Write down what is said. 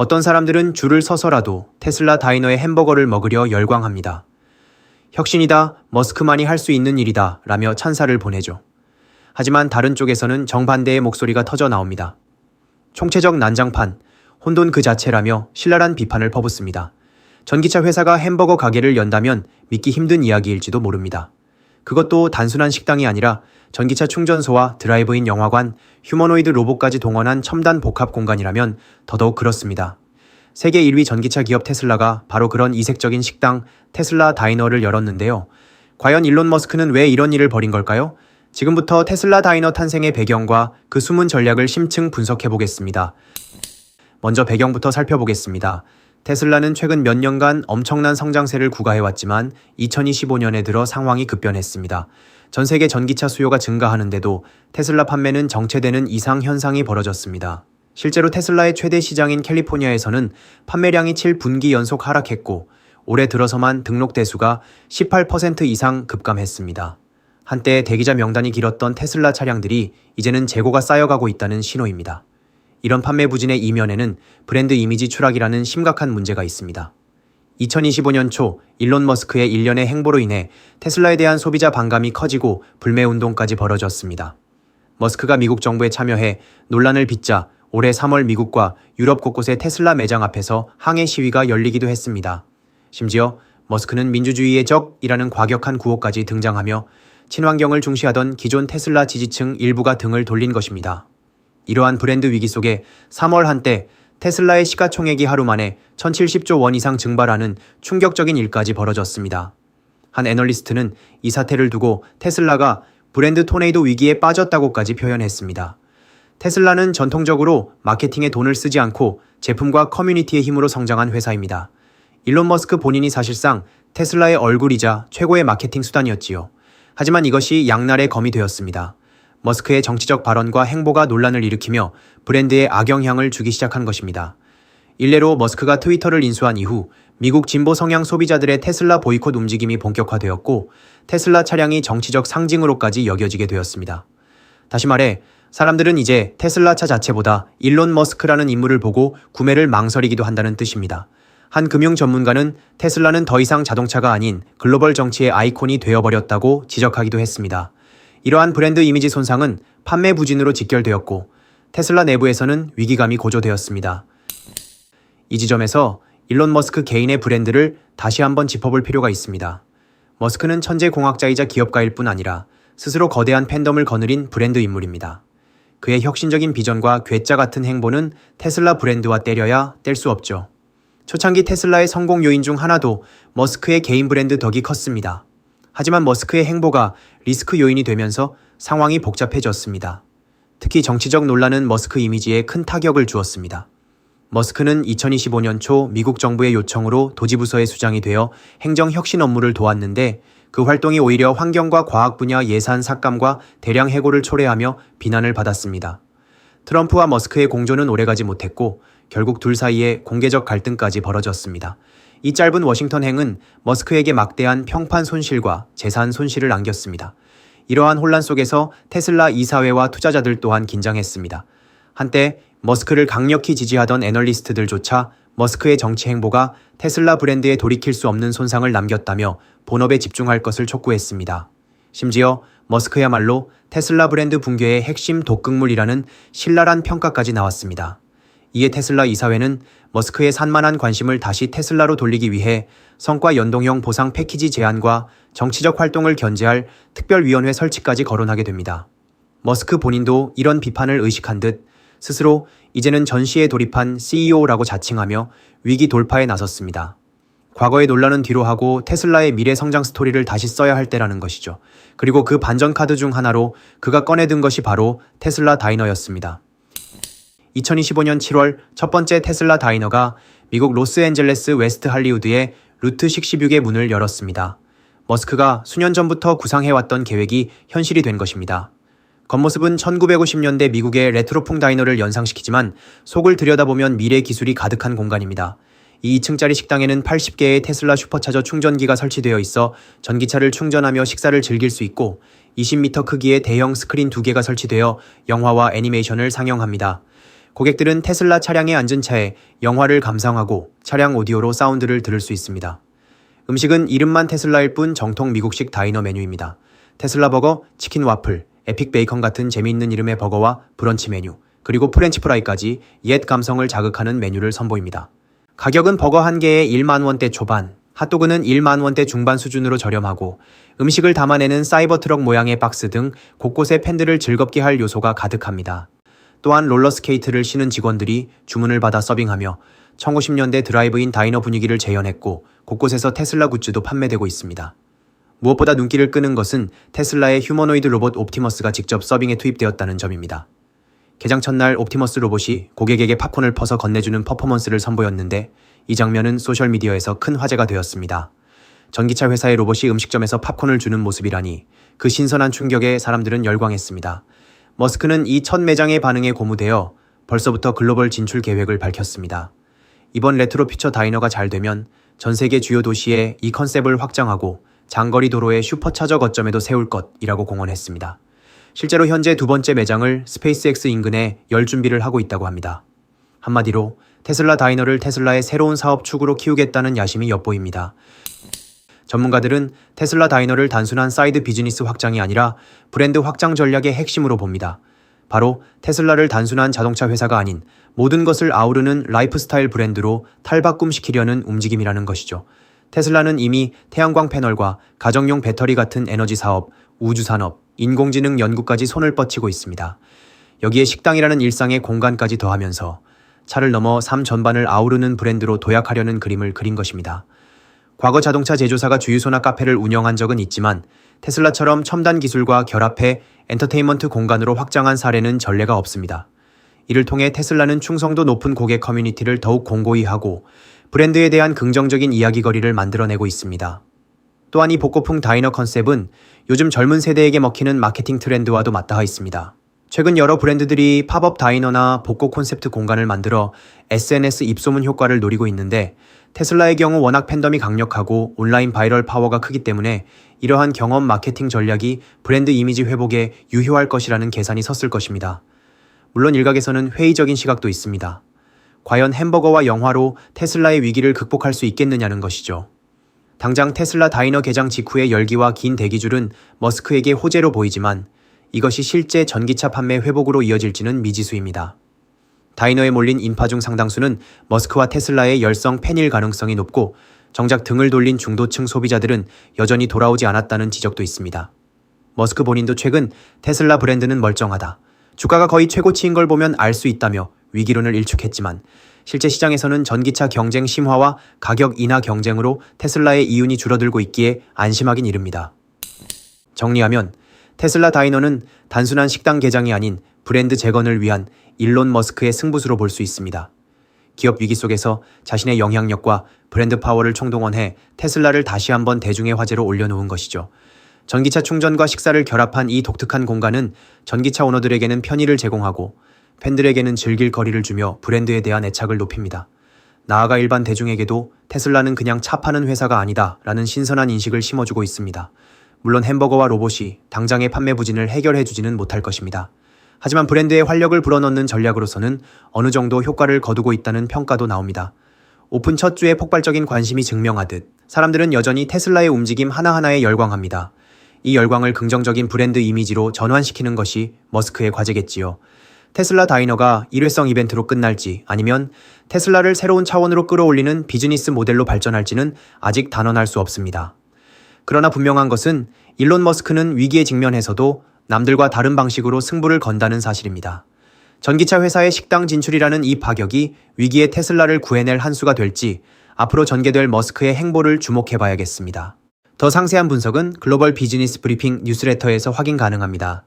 어떤 사람들은 줄을 서서라도 테슬라 다이너의 햄버거를 먹으려 열광합니다. 혁신이다, 머스크만이 할 수 있는 일이다 라며 찬사를 보내죠. 하지만 다른 쪽에서는 정반대의 목소리가 터져 나옵니다. 총체적 난장판, 혼돈 그 자체라며 신랄한 비판을 퍼붓습니다. 전기차 회사가 햄버거 가게를 연다면 믿기 힘든 이야기일지도 모릅니다. 그것도 단순한 식당이 아니라 전기차 충전소와 드라이브인 영화관, 휴머노이드 로봇까지 동원한 첨단 복합 공간이라면 더더욱 그렇습니다. 세계 1위 전기차 기업 테슬라가 바로 그런 이색적인 식당 테슬라 다이너를 열었는데요. 과연 일론 머스크는 왜 이런 일을 벌인 걸까요? 지금부터 테슬라 다이너 탄생의 배경과 그 숨은 전략을 심층 분석해보겠습니다. 먼저 배경부터 살펴보겠습니다. 테슬라는 최근 몇 년간 엄청난 성장세를 구가해왔지만 2025년에 들어 상황이 급변했습니다. 전 세계 전기차 수요가 증가하는데도 테슬라 판매는 정체되는 이상 현상이 벌어졌습니다. 실제로 테슬라의 최대 시장인 캘리포니아에서는 판매량이 7분기 연속 하락했고 올해 들어서만 등록 대수가 18% 이상 급감했습니다. 한때 대기자 명단이 길었던 테슬라 차량들이 이제는 재고가 쌓여가고 있다는 신호입니다. 이런 판매 부진의 이면에는 브랜드 이미지 추락이라는 심각한 문제가 있습니다. 2025년 초 일론 머스크의 일련의 행보로 인해 테슬라에 대한 소비자 반감이 커지고 불매운동까지 벌어졌습니다. 머스크가 미국 정부에 참여해 논란을 빚자 올해 3월 미국과 유럽 곳곳의 테슬라 매장 앞에서 항해 시위가 열리기도 했습니다. 심지어 머스크는 민주주의의 적이라는 과격한 구호까지 등장하며 친환경을 중시하던 기존 테슬라 지지층 일부가 등을 돌린 것입니다. 이러한 브랜드 위기 속에 3월 한때 테슬라의 시가총액이 하루 만에 1070조 원 이상 증발하는 충격적인 일까지 벌어졌습니다. 한 애널리스트는 이 사태를 두고 테슬라가 브랜드 토네이도 위기에 빠졌다고까지 표현했습니다. 테슬라는 전통적으로 마케팅에 돈을 쓰지 않고 제품과 커뮤니티의 힘으로 성장한 회사입니다. 일론 머스크 본인이 사실상 테슬라의 얼굴이자 최고의 마케팅 수단이었지요. 하지만 이것이 양날의 검이 되었습니다. 머스크의 정치적 발언과 행보가 논란을 일으키며 브랜드에 악영향을 주기 시작한 것입니다. 일례로 머스크가 트위터를 인수한 이후 미국 진보 성향 소비자들의 테슬라 보이콧 움직임이 본격화되었고 테슬라 차량이 정치적 상징으로까지 여겨지게 되었습니다. 다시 말해 사람들은 이제 테슬라 차 자체보다 일론 머스크라는 인물을 보고 구매를 망설이기도 한다는 뜻입니다. 한 금융 전문가는 테슬라는 더 이상 자동차가 아닌 글로벌 정치의 아이콘이 되어버렸다고 지적하기도 했습니다. 이러한 브랜드 이미지 손상은 판매 부진으로 직결되었고 테슬라 내부에서는 위기감이 고조되었습니다. 이 지점에서 일론 머스크 개인의 브랜드를 다시 한번 짚어볼 필요가 있습니다. 머스크는 천재 공학자이자 기업가일 뿐 아니라 스스로 거대한 팬덤을 거느린 브랜드 인물입니다. 그의 혁신적인 비전과 괴짜 같은 행보는 테슬라 브랜드와 때려야 뗄 수 없죠. 초창기 테슬라의 성공 요인 중 하나도 머스크의 개인 브랜드 덕이 컸습니다. 하지만 머스크의 행보가 리스크 요인이 되면서 상황이 복잡해졌습니다. 특히 정치적 논란은 머스크 이미지에 큰 타격을 주었습니다. 머스크는 2025년 초 미국 정부의 요청으로 도지부서의 수장이 되어 행정혁신 업무를 도왔는데 그 활동이 오히려 환경과 과학 분야 예산 삭감과 대량 해고를 초래하며 비난을 받았습니다. 트럼프와 머스크의 공조는 오래가지 못했고 결국 둘 사이에 공개적 갈등까지 벌어졌습니다. 이 짧은 워싱턴행은 머스크에게 막대한 평판 손실과 재산 손실을 안겼습니다. 이러한 혼란 속에서 테슬라 이사회와 투자자들 또한 긴장했습니다. 한때 머스크를 강력히 지지하던 애널리스트들조차 머스크의 정치 행보가 테슬라 브랜드에 돌이킬 수 없는 손상을 남겼다며 본업에 집중할 것을 촉구했습니다. 심지어 머스크야말로 테슬라 브랜드 붕괴의 핵심 독극물이라는 신랄한 평가까지 나왔습니다. 이에 테슬라 이사회는 머스크의 산만한 관심을 다시 테슬라로 돌리기 위해 성과 연동형 보상 패키지 제안과 정치적 활동을 견제할 특별위원회 설치까지 거론하게 됩니다. 머스크 본인도 이런 비판을 의식한 듯 스스로 이제는 전시에 돌입한 CEO라고 자칭하며 위기 돌파에 나섰습니다. 과거의 논란은 뒤로 하고 테슬라의 미래 성장 스토리를 다시 써야 할 때라는 것이죠. 그리고 그 반전 카드 중 하나로 그가 꺼내든 것이 바로 테슬라 다이너였습니다. 2025년 7월 첫 번째 테슬라 다이너가 미국 로스앤젤레스 웨스트 할리우드의 루트 66의 문을 열었습니다. 머스크가 수년 전부터 구상해왔던 계획이 현실이 된 것입니다. 겉모습은 1950년대 미국의 레트로풍 다이너를 연상시키지만 속을 들여다보면 미래 기술이 가득한 공간입니다. 이 2층짜리 식당에는 80개의 테슬라 슈퍼차저 충전기가 설치되어 있어 전기차를 충전하며 식사를 즐길 수 있고 20m 크기의 대형 스크린 2개가 설치되어 영화와 애니메이션을 상영합니다. 고객들은 테슬라 차량에 앉은 차에 영화를 감상하고 차량 오디오로 사운드를 들을 수 있습니다. 음식은 이름만 테슬라일 뿐 정통 미국식 다이너 메뉴입니다. 테슬라 버거, 치킨 와플, 에픽 베이컨 같은 재미있는 이름의 버거와 브런치 메뉴, 그리고 프렌치 프라이까지 옛 감성을 자극하는 메뉴를 선보입니다. 가격은 버거 한 개에 1만 원대 초반, 핫도그는 1만 원대 중반 수준으로 저렴하고 음식을 담아내는 사이버 트럭 모양의 박스 등 곳곳에 팬들을 즐겁게 할 요소가 가득합니다. 또한 롤러스케이트를 신은 직원들이 주문을 받아 서빙하며 1950년대 드라이브인 다이너 분위기를 재현했고 곳곳에서 테슬라 굿즈도 판매되고 있습니다. 무엇보다 눈길을 끄는 것은 테슬라의 휴머노이드 로봇 옵티머스가 직접 서빙에 투입되었다는 점입니다. 개장 첫날 옵티머스 로봇이 고객에게 팝콘을 퍼서 건네주는 퍼포먼스를 선보였는데 이 장면은 소셜미디어에서 큰 화제가 되었습니다. 전기차 회사의 로봇이 음식점에서 팝콘을 주는 모습이라니 그 신선한 충격에 사람들은 열광했습니다. 머스크는 이 첫 매장의 반응에 고무되어 벌써부터 글로벌 진출 계획을 밝혔습니다. 이번 레트로 퓨처 다이너가 잘 되면 전 세계 주요 도시에 이 컨셉을 확장하고 장거리 도로의 슈퍼차저 거점에도 세울 것이라고 공언했습니다. 실제로 현재 두 번째 매장을 스페이스X 인근에 열 준비를 하고 있다고 합니다. 한마디로 테슬라 다이너를 테슬라의 새로운 사업 축으로 키우겠다는 야심이 엿보입니다. 전문가들은 테슬라 다이너를 단순한 사이드 비즈니스 확장이 아니라 브랜드 확장 전략의 핵심으로 봅니다. 바로 테슬라를 단순한 자동차 회사가 아닌 모든 것을 아우르는 라이프스타일 브랜드로 탈바꿈시키려는 움직임이라는 것이죠. 테슬라는 이미 태양광 패널과 가정용 배터리 같은 에너지 사업, 우주 산업, 인공지능 연구까지 손을 뻗치고 있습니다. 여기에 식당이라는 일상의 공간까지 더하면서 차를 넘어 삶 전반을 아우르는 브랜드로 도약하려는 그림을 그린 것입니다. 과거 자동차 제조사가 주유소나 카페를 운영한 적은 있지만 테슬라처럼 첨단 기술과 결합해 엔터테인먼트 공간으로 확장한 사례는 전례가 없습니다. 이를 통해 테슬라는 충성도 높은 고객 커뮤니티를 더욱 공고히 하고 브랜드에 대한 긍정적인 이야기거리를 만들어내고 있습니다. 또한 이 복고풍 다이너 컨셉은 요즘 젊은 세대에게 먹히는 마케팅 트렌드와도 맞닿아 있습니다. 최근 여러 브랜드들이 팝업 다이너나 복고 콘셉트 공간을 만들어 SNS 입소문 효과를 노리고 있는데 테슬라의 경우 워낙 팬덤이 강력하고 온라인 바이럴 파워가 크기 때문에 이러한 경험 마케팅 전략이 브랜드 이미지 회복에 유효할 것이라는 계산이 섰을 것입니다. 물론 일각에서는 회의적인 시각도 있습니다. 과연 햄버거와 영화로 테슬라의 위기를 극복할 수 있겠느냐는 것이죠. 당장 테슬라 다이너 개장 직후의 열기와 긴 대기줄은 머스크에게 호재로 보이지만 이것이 실제 전기차 판매 회복으로 이어질지는 미지수입니다. 다이너에 몰린 인파 중 상당수는 머스크와 테슬라의 열성 팬일 가능성이 높고 정작 등을 돌린 중도층 소비자들은 여전히 돌아오지 않았다는 지적도 있습니다. 머스크 본인도 최근 테슬라 브랜드는 멀쩡하다. 주가가 거의 최고치인 걸 보면 알 수 있다며 위기론을 일축했지만 실제 시장에서는 전기차 경쟁 심화와 가격 인하 경쟁으로 테슬라의 이윤이 줄어들고 있기에 안심하긴 이릅니다. 정리하면 테슬라 다이너는 단순한 식당 개장이 아닌 브랜드 재건을 위한 일론 머스크의 승부수로 볼 수 있습니다. 기업 위기 속에서 자신의 영향력과 브랜드 파워를 총동원해 테슬라를 다시 한번 대중의 화제로 올려놓은 것이죠. 전기차 충전과 식사를 결합한 이 독특한 공간은 전기차 오너들에게는 편의를 제공하고 팬들에게는 즐길 거리를 주며 브랜드에 대한 애착을 높입니다. 나아가 일반 대중에게도 테슬라는 그냥 차 파는 회사가 아니다 라는 신선한 인식을 심어주고 있습니다. 물론 햄버거와 로봇이 당장의 판매 부진을 해결해주지는 못할 것입니다. 하지만 브랜드의 활력을 불어넣는 전략으로서는 어느 정도 효과를 거두고 있다는 평가도 나옵니다. 오픈 첫 주에 폭발적인 관심이 증명하듯 사람들은 여전히 테슬라의 움직임 하나하나에 열광합니다. 이 열광을 긍정적인 브랜드 이미지로 전환시키는 것이 머스크의 과제겠지요. 테슬라 다이너가 일회성 이벤트로 끝날지 아니면 테슬라를 새로운 차원으로 끌어올리는 비즈니스 모델로 발전할지는 아직 단언할 수 없습니다. 그러나 분명한 것은 일론 머스크는 위기에 직면해서도 남들과 다른 방식으로 승부를 건다는 사실입니다. 전기차 회사의 식당 진출이라는 이 파격이 위기의 테슬라를 구해낼 한 수가 될지 앞으로 전개될 머스크의 행보를 주목해봐야겠습니다. 더 상세한 분석은 글로벌 비즈니스 브리핑 뉴스레터에서 확인 가능합니다.